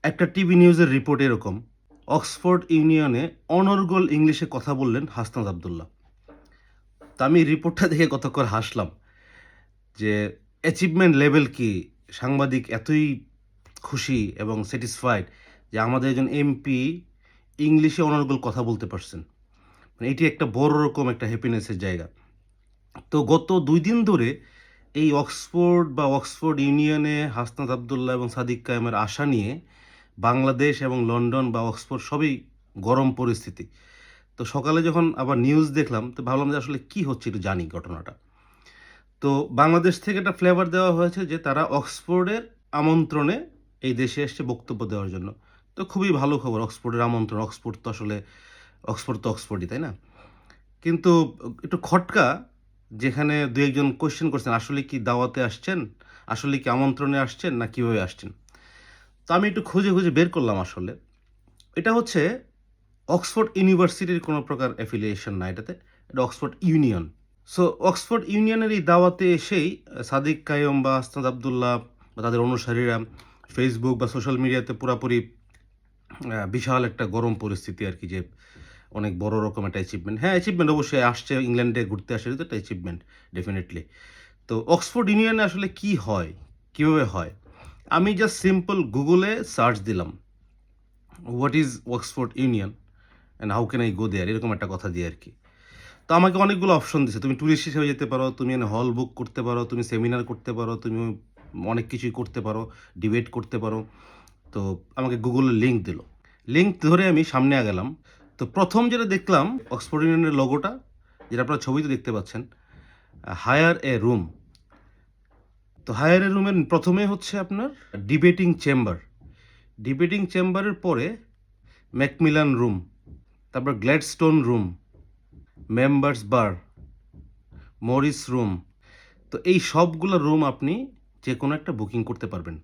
একটা টিভি নিউজের রিপোর্ট এরকম, অক্সফোর্ড ইউনিয়নে অনর্গল ইংলিশে কথা বললেন হাসনাত আবদুল্লাহ। তো আমি রিপোর্টটা দেখে কতক্ষণ হাসলাম যে অ্যাচিভমেন্ট লেভেল কি, সাংবাদিক এতই খুশি এবং স্যাটিসফাইড যে আমাদের একজন এমপি ইংলিশে অনর্গল কথা বলতে পারছেন। মানে এটি একটা বড় রকম একটা হ্যাপিনেসের জায়গা। তো গত ২ দিন ধরে এই অক্সফোর্ড ইউনিয়নে হাসনাত আবদুল্লাহ এবং সাদিক কায়েমের আশা নিয়ে বাংলাদেশ এবং লন্ডন বা অক্সফোর্ড সবই গরম পরিস্থিতি। তো সকালে যখন আবার নিউজ দেখলাম তো ভাবলাম যে আসলে কি হচ্ছে একটু জানি ঘটনাটা। তো বাংলাদেশ থেকে একটা ফ্লেভার দেওয়া হয়েছে যে তারা অক্সফোর্ডের আমন্ত্রণে এই দেশে এসছে বক্তব্য দেওয়ার জন্য। তো খুবই ভালো খবর, অক্সফোর্ডের আমন্ত্রণ। অক্সফোর্ড তো অক্সফোর্ডই, তাই না? কিন্তু একটু খটকা, যেখানে ২-১ জন কোয়েশ্চেন করছেন, আসলে কি দাওয়াতে আসছেন? আসলে কি আমন্ত্রণে আসছেন না কিভাবে আসছেন? তো আমি একটু খুঁজে বের করলাম আসলে। এটা হচ্ছে অক্সফোর্ড ইউনিভার্সিটির কোনো প্রকার অ্যাফিলিয়েশন না এটাতে। এটা অক্সফোর্ড ইউনিয়ন। সো অক্সফোর্ড ইউনিয়নের এই দাওয়াতে এসেই সাদিক কাইয়ুম বা আসনাদ আবদুল্লাহ বা তাদের অনুসারীরা ফেসবুক বা সোশ্যাল মিডিয়াতে পুরাপুরি বিশাল একটা গরম পরিস্থিতি আরকি, যে অনেক বড় রকম একটা অ্যাচিভমেন্ট। হ্যাঁ, অ্যাচিভমেন্ট অবশ্যই, আসছে ইংল্যান্ডে ঘুরতে আসে, এটা তো একটা অ্যাচিভমেন্ট ডেফিনিটলি। তো অক্সফোর্ড ইউনিয়নে আসলে কি হয়? কিভাবে হয়? আমি জাস্ট সিম্পল গুগলে সার্চ দিলাম, "what is Oxford Union and how can I go there?" এরকম একটা কথা দিয়ে আরকি। তো আমাকে অনেকগুলো অপশন দিছে। তুমি টুরিস্ট হিসেবে যেতে পারো, তুমি এখানে হল বুক করতে পারো, তুমি সেমিনার করতে পারো, তুমি অনেক কিছুই করতে পারো, ডিবেট করতে পারো। তো আমাকে গুগলের লিঙ্ক দিল। লিঙ্ক ধরে আমি সামনে আগালাম। তো ১ম যেটা দেখলাম অক্সফোর্ড ইউনিয়নের লোগোটা, যেটা আপনারা ছবিতে দেখতে পাচ্ছেন, হায়ার এ রুম। তো হায়ার এ রুমের ১ম এ হচ্ছে আপনার ডিবেটিং চেম্বার। ডিবেটিং চেম্বারের পরে ম্যাকমিলান রুম, তারপর গ্ল্যাডস্টোন রুম, মেম্বার্স বার, মরিস রুম। তো এই সবগুলো রুম আপনি যেকোনো একটা বুকিং করতে পারবেন।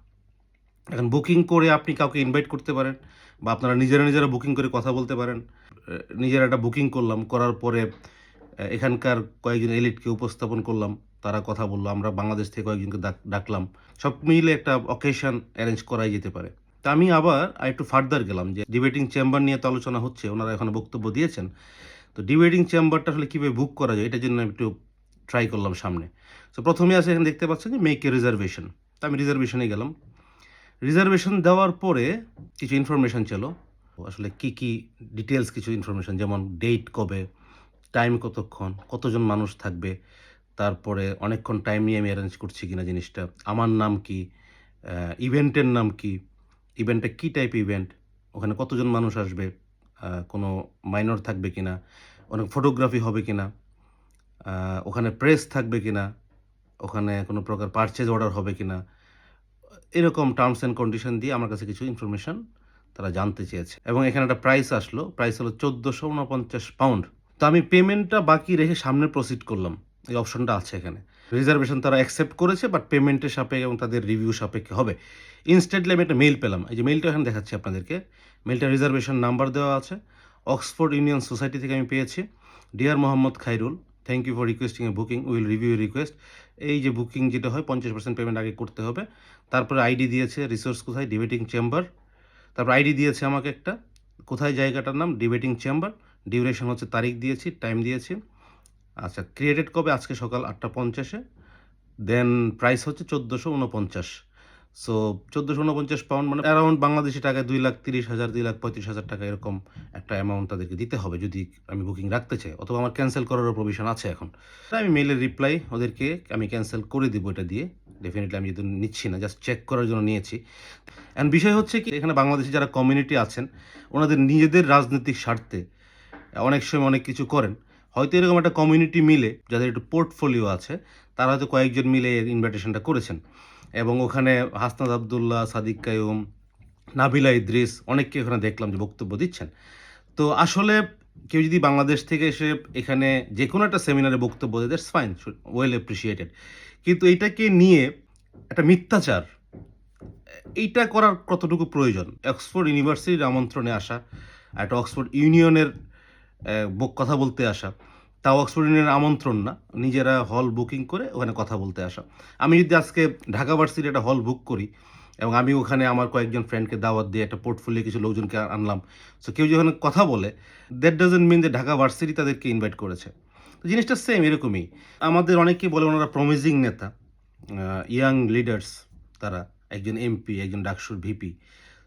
এখন বুকিং করে আপনি কাউকে ইনভাইট করতে পারেন বা আপনারা নিজেরা বুকিং করে কথা বলতে পারেন। নিজেরা একটা বুকিং করলাম, করার পরে এখানকার কয়েকজন এলিটকে উপস্থাপন করলাম। তারা কথা বলল। আমরা বাংলাদেশ থেকে কয়েকজনকে ডাকলাম। সব মিলে একটা অকেশন অ্যারেঞ্জ করাই যেতে পারে। তা আমি আবার আরেকটু ফার্দার গেলাম, যে ডিবেটিং চেম্বার নিয়ে তো আলোচনা হচ্ছে। উনারা এখানে বক্তব্য দিয়েছেন। তো ডিবেটিং চেম্বারটা আসলে কিভাবে বুক করা যায় এটার জন্য আমি একটু ট্রাই করলাম সামনে। সো ১ম এ আছে, এখানে দেখতে পাচ্ছেন যে মেক এ রিজার্ভেশন। তো আমি রিজার্ভেশনে গেলাম। রিজার্ভেশন দেওয়ার পরে কিছু ইনফরমেশন ছিল। আসলে কি ডিটেইলস কিছু ইনফরমেশন, যেমন ডেট কবে, টাইম কতক্ষণ, কতজন মানুষ থাকবে, তারপরে অনেকক্ষণ টাইম নিয়ে আমি অ্যারেঞ্জ করছি কিনা জিনিসটা, আমার নাম কি, ইভেন্টের নাম কি, ইভেন্টটা কি টাইপ ইভেন্ট, ওখানে কতজন মানুষ আসবে, কোনো মাইনর থাকবে কিনা, অনেক ফটোগ্রাফি হবে কিনা, ওখানে প্রেস থাকবে কিনা, ওখানে কোনো প্রকার পারচেজ অর্ডার হবে কিনা, এরকম টার্মস অ্যান্ড কন্ডিশন দিয়ে আমার কাছে কিছু ইনফরমেশন তারা জানতে চেয়েছে। এবং এখানে একটা প্রাইস আসলো। প্রাইস হলো £১৪৪৯। তো আমি পেমেন্টটা বাকি রেখে সামনে প্রসিড করলাম। এই অপশনটা আছে এখানে। রিজার্ভেশন তারা অ্যাকসেপ্ট করেছে, বাট পেমেন্টের সাপেক্ষে এবং তাদের রিভিউ সাপেক্ষে হবে। ইনস্ট্যান্টলি আমি একটা মেইল পেলাম। এই যে মেইলটা এখানে দেখাচ্ছি আপনাদেরকে। মেইলটা রিজার্ভেশন নাম্বার দেওয়া আছে। অক্সফোর্ড ইউনিয়ন সোসাইটি থেকে আমি পেয়েছি। Dear Mohammad Khairul, thank you for requesting a booking, will review your request. এই যে বুকিং যেটা হয় ৫০% পেমেন্ট আগে করতে হবে। তারপরে আইডি দিয়েছে, রিসোর্স কোথায়, ডিবেটিং চেম্বার। তারপর আইডি দিয়েছে আমাকে একটা, কোথায় জায়গাটার নাম, ডিবেটিং চেম্বার। ডিউরেশন হচ্ছে, তারিখ দিয়েছি, টাইম দিয়েছি। আচ্ছা, ক্রিয়েটেড কবে, আজকে সকাল ৮টা ৫০-এ। দেন প্রাইস হচ্ছে ১৪৪৯। সো £১৪৪৯ মানে অ্যারাউন্ড বাংলাদেশী টাকায় ২,৩০,০০০, ২,৩৫,০০০ টাকা এরকম একটা অ্যামাউন্ট তাদেরকে দিতে হবে যদি আমি বুকিং রাখতে চাই, অথবা আমার ক্যানসেল করারও প্রভিশন আছে এখন। তাই আমি মেইলের রিপ্লাই ওদেরকে আমি ক্যানসেল করে দিব এটা দিয়ে। ডেফিনিটলি আমি যেহেতু নিচ্ছি না, জাস্ট চেক করার জন্য নিয়েছি। অ্যান্ড বিষয় হচ্ছে কি, এখানে বাংলাদেশী যারা কমিউনিটি আছেন, ওনাদের নিজেদের রাজনৈতিক স্বার্থে অনেক সময় অনেক কিছু করেন। হয়তো এরকম একটা কমিউনিটি মিলে, যাদের একটু পোর্টফোলিও আছে, তারা হয়তো কয়েকজন মিলে এর ইনভাইটেশনটা করেছেন। এবং ওখানে হাসনাত আবদুল্লাহ, সাদিক কাইয়ুম, নাবিলা ইদ্রিস অনেককে ওখানে দেখলাম যে বক্তব্য দিচ্ছেন। তো আসলে কেউ যদি বাংলাদেশ থেকে এসে এখানে যেকোনো একটা সেমিনারে বক্তব্য দেয়, দ্যাটস ফাইন, ওয়েল অ্যাপ্রিসিয়েটেড। কিন্তু এইটাকে নিয়ে একটা মিথ্যাচার, এইটা করার কতটুকু প্রয়োজন? অক্সফোর্ড ইউনিভার্সিটির আমন্ত্রণে আসা, একটা অক্সফোর্ড ইউনিয়নের কথা বলতে আসা, তাও অক্সফোর্ড ইউনিয়নের আমন্ত্রণ না, নিজেরা হল বুকিং করে ওখানে কথা বলতে আসা। আমি যদি আজকে ঢাকা ভার্সিটির একটা হল বুক করি, এবং আমি ওখানে আমার কয়েকজন ফ্রেন্ডকে দাওয়াত দিয়ে একটা পোর্টফোলিও কিছু লোকজনকে আনলাম। সো কেউ যখন কথা বলে, দ্যাট ডাজন্ট মিন যে ঢাকা ভার্সিটি তাদেরকে ইনভাইট করেছে। তো জিনিসটা সেম এরকমই। আমাদের অনেকেই বলে ওনারা প্রমিজিং নেতা, ইয়াং লিডার্স তারা। একজন এমপি, একজন ডাকসুর ভিপি।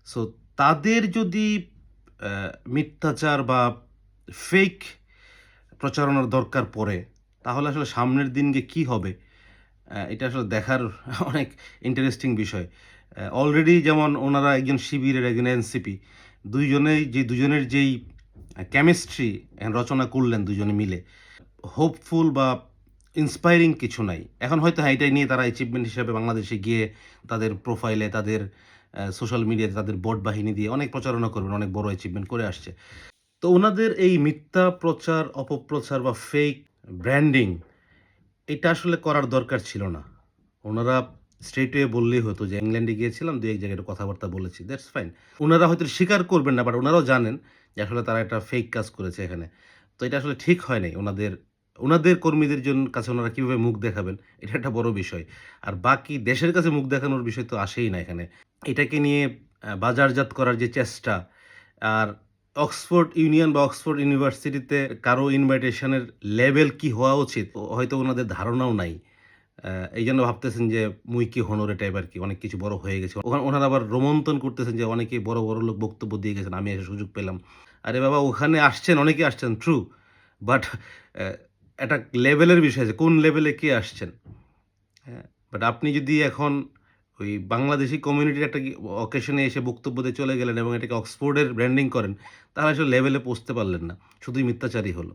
সো তাদের যদি মিথ্যাচার বা ফেক প্রচারণার দরকার পড়ে, তাহলে আসলে সামনের দিন গিয়ে কী হবে? এটা আসলে দেখার অনেক ইন্টারেস্টিং বিষয়। অলরেডি যেমন ওনারা একজন শিবিরের, একজন এনসিপি। দুজনের যেই কেমিস্ট্রি রচনা করলেন দুজনে মিলে, হোপফুল বা ইন্সপায়ারিং কিছু নাই। এখন হয়তো হ্যাঁ, এটাই নিয়ে তারা অ্যাচিভমেন্ট হিসেবে বাংলাদেশে গিয়ে তাদের প্রোফাইলে, তাদের সোশ্যাল মিডিয়াতে, তাদের বট বাহিনী দিয়ে অনেক প্রচারণা করবেন, অনেক বড় অ্যাচিভমেন্ট করে আসছে। তো ওনাদের এই মিথ্যা প্রচার, অপপ্রচার বা ফেক ব্র্যান্ডিং এটা আসলে করার দরকার ছিল না। ওনারা স্ট্রেইট ওয়ে বললেই হতো যে, "ইংল্যান্ডে গিয়েছিলাম, ২-১ জায়গায় একটু কথাবার্তা বলেছি।" That's fine. উনারা হয়তো স্বীকার করবেন না, বাট উনারাও জানেন যে আসলে তারা একটা ফেক কাজ করেছে এখানে। তো এটা আসলে ঠিক হয় নাই। উনাদের কর্মীদের কাছে উনারা কিভাবে মুখ দেখাবেন, এটা একটা বড় বিষয়। আর বাকি দেশের কাছে মুখ দেখানোর বিষয় তো আসেই না এখানে। এটাকে নিয়ে বাজারজাত করার যে চেষ্টা, আর অক্সফোর্ড ইউনিয়ন বা অক্সফোর্ড ইউনিভার্সিটিতে কারো ইনভাইটেশনের লেভেল কি হওয়া উচিত হয়তো ওনাদের ধারণাও নাই। এইজন্য ভাবতেছেন যে মুই কি হনরে টাইপ আরকি, অনেক কিছু বড় হয়ে গেছে। ওনারা আবার রোমন্থন করতেছেন যে অনেকেই বড় লোক বক্তব্য দিয়ে গেছেন। আমি এসে সুযোগ পেলাম। আরে বাবা, ওখানে আসছেন, অনেকে আসছেন ট্রু। বাট অ্যা একটা লেভেলের বিষয় আছে। কোন লেভেলে কে আসছেন? হ্যাঁ? বাট আপনি যদি এখন ওই বাংলাদেশি কমিউনিটির একটা অকেশনে এসে বক্তব্য দিয়ে চলে গেলেন এবং এটাকে অক্সফোর্ডের ব্র্যান্ডিং করেন, তাহলে আসলে লেভেলে পৌঁছতে পারলেন না। শুধুই মিথ্যাচারই হলো।